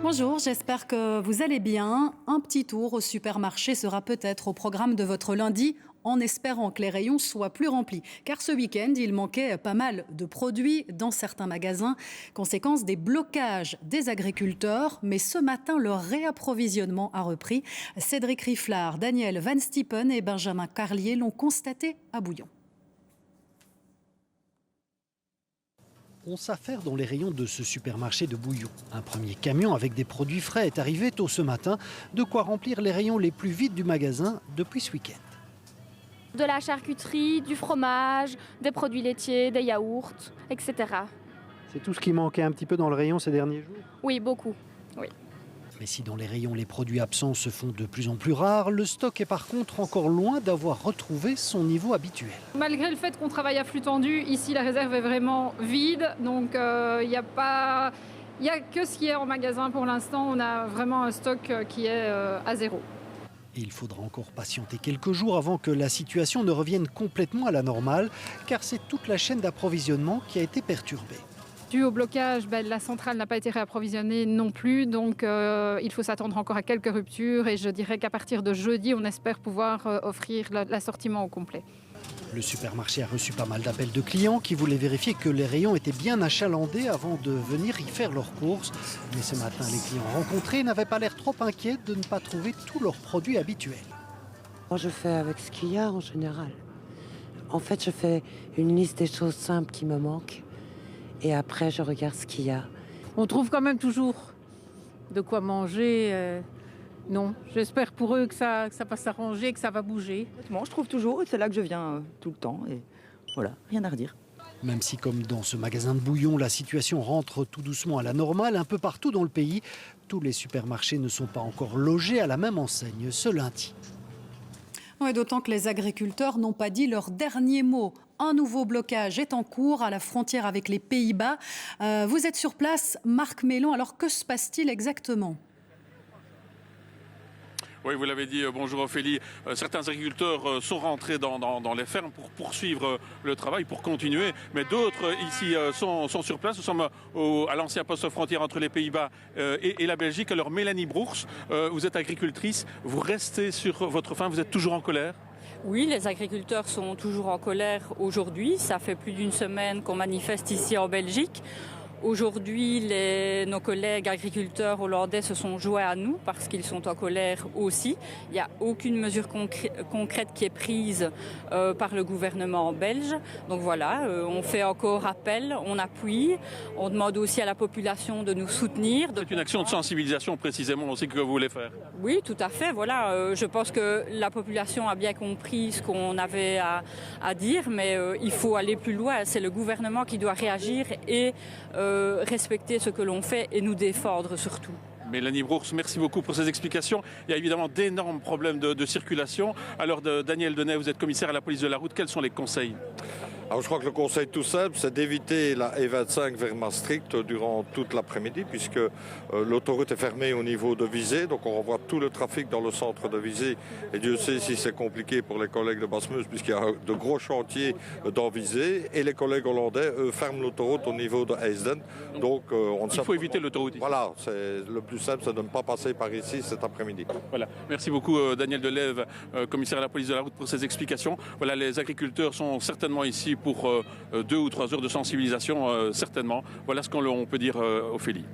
Bonjour, j'espère que vous allez bien. Un petit tour au supermarché sera peut-être au programme de votre lundi, en espérant que les rayons soient plus remplis. Car ce week-end, il manquait pas mal de produits dans certains magasins, conséquence des blocages des agriculteurs. Mais ce matin, le réapprovisionnement a repris. Cédric Riflard, Daniel Van Stiepen et Benjamin Carlier l'ont constaté à Bouillon. On s'affaire dans les rayons de ce supermarché de Bouillon. Un premier camion avec des produits frais est arrivé tôt ce matin, de quoi remplir les rayons les plus vides du magasin depuis ce week-end. De la charcuterie, du fromage, des produits laitiers, des yaourts, etc. C'est tout ce qui manquait un petit peu dans le rayon ces derniers jours? Oui, beaucoup. Oui. Mais si dans les rayons les produits absents se font de plus en plus rares, le stock est par contre encore loin d'avoir retrouvé son niveau habituel. Malgré le fait qu'on travaille à flux tendu, ici la réserve est vraiment vide, donc il n'y a que ce qui est en magasin pour l'instant. On a vraiment un stock qui est à zéro. Et il faudra encore patienter quelques jours avant que la situation ne revienne complètement à la normale, car c'est toute la chaîne d'approvisionnement qui a été perturbée. Dû au blocage, la centrale n'a pas été réapprovisionnée non plus, donc il faut s'attendre encore à quelques ruptures et je dirais qu'à partir de jeudi, on espère pouvoir offrir l'assortiment au complet. Le supermarché a reçu pas mal d'appels de clients qui voulaient vérifier que les rayons étaient bien achalandés avant de venir y faire leurs courses. Mais ce matin, les clients rencontrés n'avaient pas l'air trop inquiets de ne pas trouver tous leurs produits habituels. Moi, je fais avec ce qu'il y a en général. En fait, je fais une liste des choses simples qui me manquent. Et après, je regarde ce qu'il y a. On trouve quand même toujours de quoi manger. Non, j'espère pour eux que ça va s'arranger, que ça va bouger. Je trouve toujours, et c'est là que je viens tout le temps. Et voilà, rien à redire. Même si, comme dans ce magasin de Bouillon, la situation rentre tout doucement à la normale, un peu partout dans le pays, tous les supermarchés ne sont pas encore logés à la même enseigne ce lundi. Ouais, d'autant que les agriculteurs n'ont pas dit leur dernier mot. Un nouveau blocage est en cours à la frontière avec les Pays-Bas. Vous êtes sur place, Marc Mélon. Alors que se passe-t-il exactement ? Oui, vous l'avez dit, bonjour Ophélie. Certains agriculteurs sont rentrés dans les fermes pour poursuivre le travail, pour continuer. Mais d'autres ici sont sur place. Nous sommes à l'ancien poste frontière entre les Pays-Bas et la Belgique. Alors Mélanie Brours, vous êtes agricultrice. Vous restez sur votre faim, vous êtes toujours en colère ? Oui, les agriculteurs sont toujours en colère aujourd'hui. Ça fait plus d'une semaine qu'on manifeste ici en Belgique. Aujourd'hui, nos collègues agriculteurs hollandais se sont joints à nous parce qu'ils sont en colère aussi. Il n'y a aucune mesure concrète qui est prise par le gouvernement belge. Donc voilà, on fait encore appel, on appuie, on demande aussi à la population de nous soutenir. C'est une action de sensibilisation précisément aussi que vous voulez faire. Oui, tout à fait. Voilà, je pense que la population a bien compris ce qu'on avait à dire, mais il faut aller plus loin. C'est le gouvernement qui doit réagir et respecter ce que l'on fait et nous défendre surtout. Mélanie Brours, merci beaucoup pour ces explications. Il y a évidemment d'énormes problèmes de circulation. Alors Daniel Denay, vous êtes commissaire à la police de la route. Quels sont les conseils ? Alors je crois que le conseil tout simple, c'est d'éviter la E25 vers Maastricht durant toute l'après-midi, puisque l'autoroute est fermée au niveau de Visé, donc on renvoie tout le trafic dans le centre de Visé. Et Dieu sait si c'est compliqué pour les collègues de Basse-Meuse, puisqu'il y a de gros chantiers dans Visé. Et les collègues hollandais, eux, ferment l'autoroute au niveau de Heisden. Donc il faut éviter l'autoroute. Voilà, c'est le plus simple, c'est de ne pas passer par ici cet après-midi. Voilà, merci beaucoup Daniel Delève, commissaire à la police de la route, pour ces explications. Voilà, les agriculteurs sont certainement ici pour 2 ou 3 heures de sensibilisation, certainement. Voilà ce qu'on peut dire, Ophélie.